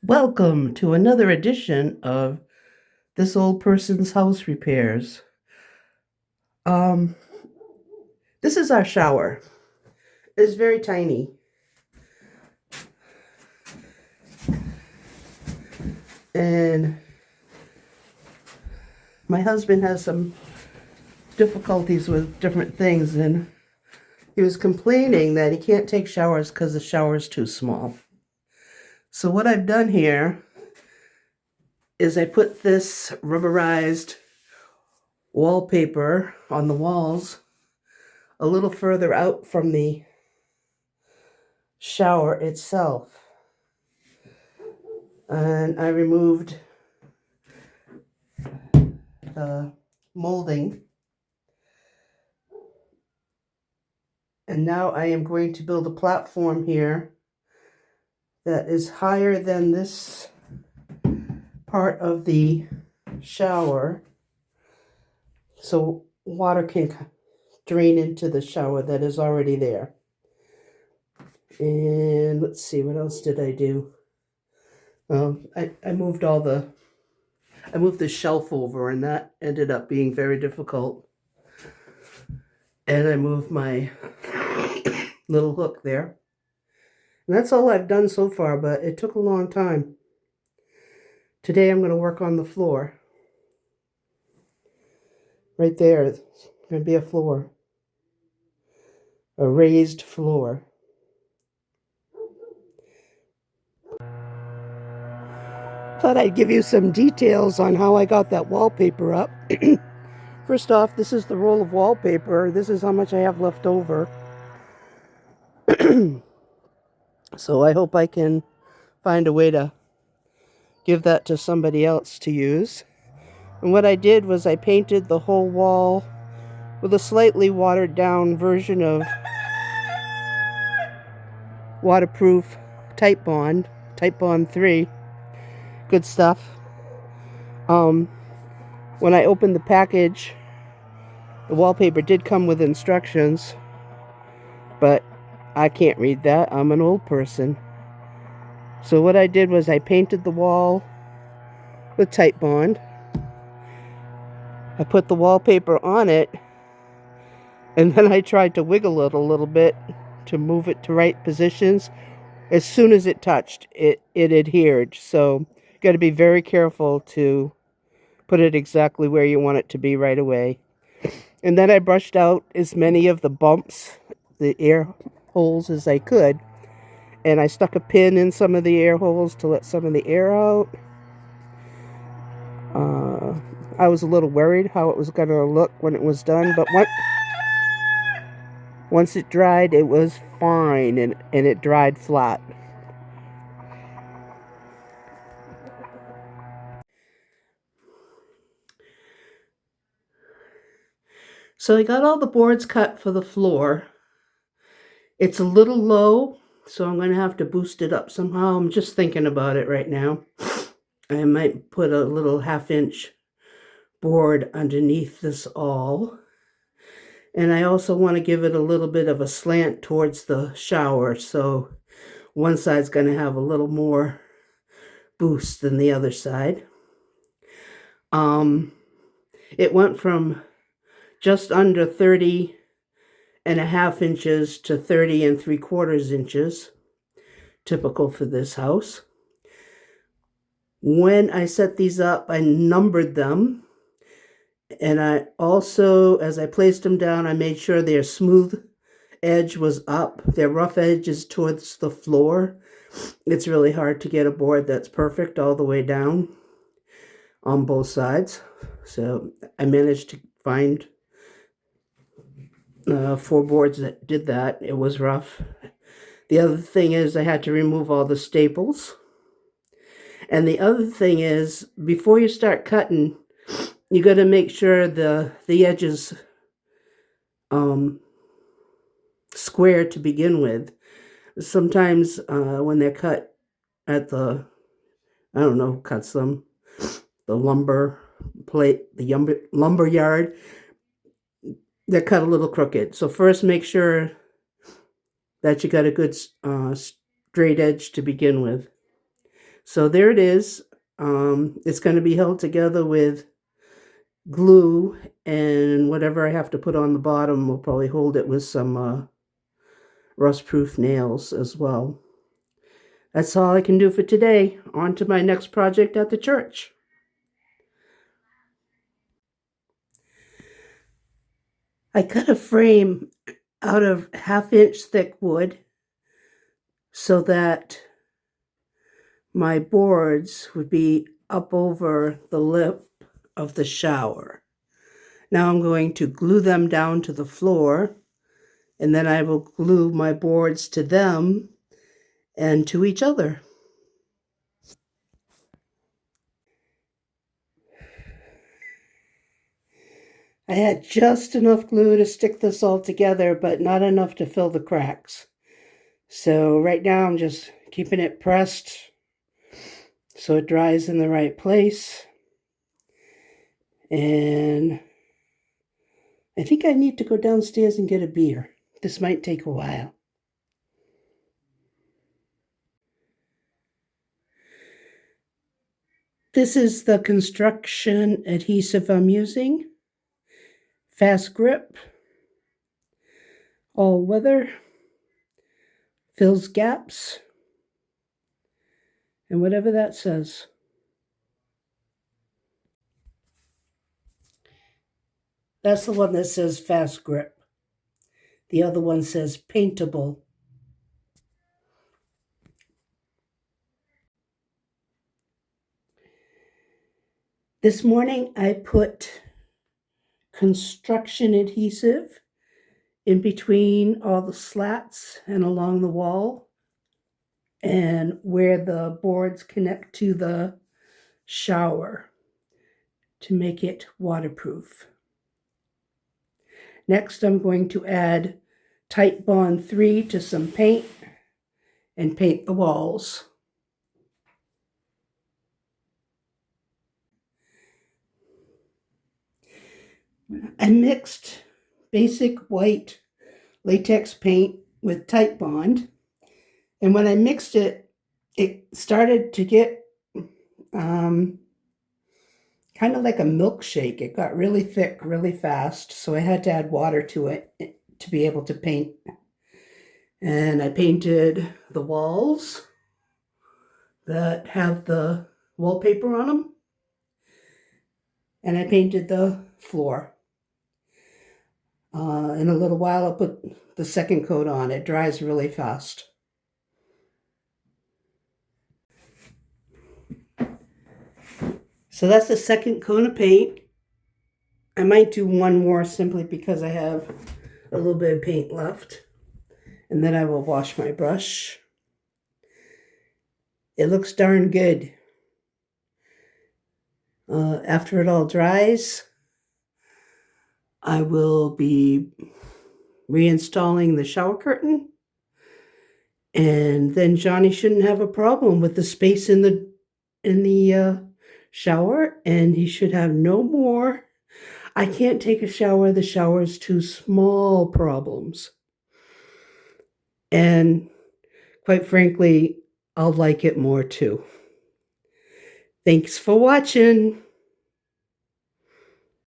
Welcome to another edition of This Old Person's House Repairs. Um, this is our shower. It's very tiny. And my husband has some difficulties with different things, and he was complaining that he can't take showers because the shower is too small. So what I've done here is I put this rubberized wallpaper on the walls a little further out from the shower itself. And I removed the molding. And now I am going to build a platform here that is higher than this part of the shower, so water can drain into the shower that is already there. And let's see, what else did I do? I moved the shelf over, and that ended up being very difficult. And I moved my little hook there. And that's all I've done so far, but it took a long time. Today I'm going to work on the floor. Right there, it's going to be a floor. A raised floor. Thought I'd give you some details on how I got that wallpaper up. First off, this is the roll of wallpaper. This is how much I have left over. So I hope I can find a way to give that to somebody else to use. And what I did was I painted the whole wall with a slightly watered down version of waterproof Type Bond 3. Good stuff. When I opened the package, the wallpaper did come with instructions, but I can't read that. I'm an old person. So what I did was I painted the wall with Type Bond. I put the wallpaper on it, and then I tried to wiggle it a little bit to move it to right positions. As soon as it touched, it adhered. So you got to be very careful to put it exactly where you want it to be right away. And then I brushed out as many of the bumps, the air holes, as I could. And I stuck a pin in some of the air holes to let some of the air out. I was a little worried how it was going to look when it was done, but once it dried, it was fine, and it dried flat. So I got all the boards cut for the floor. It's a little low, so I'm going to have to boost it up somehow. I'm just thinking about it right now. I might put a little 1/2-inch board underneath this all. And I also want to give it a little bit of a slant towards the shower, so one side's going to have a little more boost than the other side. It went from just under 30.5 inches to 30 3/4 inches, typical for this house. When I set these up, I numbered them, and I also, as I placed them down, I made sure their smooth edge was up, their rough edge is towards the floor. It's really hard to get a board that's perfect all the way down on both sides. So I managed to find 4 boards that did that. It was rough. The other thing is I had to remove all the staples. And the other thing is, before you start cutting, you got to make sure the edges square to begin with. Sometimes when they're cut at the, I don't know, cuts them, the lumber plate, the lumber yard, they're cut a little crooked. So first make sure that you got a good straight edge to begin with. So there it is. It's going to be held together with glue, and whatever I have to put on the bottom will probably hold it with some rust-proof nails as well. That's all I can do for today. On to my next project at the church. I cut a frame out of 1/2 inch thick wood so that my boards would be up over the lip of the shower. Now I'm going to glue them down to the floor, and then I will glue my boards to them and to each other. I had just enough glue to stick this all together, but not enough to fill the cracks. So right now I'm just keeping it pressed so it dries in the right place. And I think I need to go downstairs and get a beer. This might take a while. This is the construction adhesive I'm using. Fast grip, all weather, fills gaps, and whatever that says. That's the one that says fast grip. The other one says paintable. This morning I put construction adhesive in between all the slats and along the wall and where the boards connect to the shower to make it waterproof. Next, I'm going to add Titebond 3 to some paint and paint the walls. I mixed basic white latex paint with Titebond, and when I mixed it, it started to get kind of like a milkshake. It got really thick really fast, so I had to add water to it to be able to paint. And I painted the walls that have the wallpaper on them, and I painted the floor. In a little while, I'll put the second coat on. It dries really fast. So that's the second coat of paint. I might do one more simply because I have a little bit of paint left. And then I will wash my brush. It looks darn good. After it all dries, I will be reinstalling the shower curtain. And then Johnny shouldn't have a problem with the space in the shower, and he should have no more "I can't take a shower, the shower's too small" problems. And quite frankly, I'll like it more too. Thanks for watching.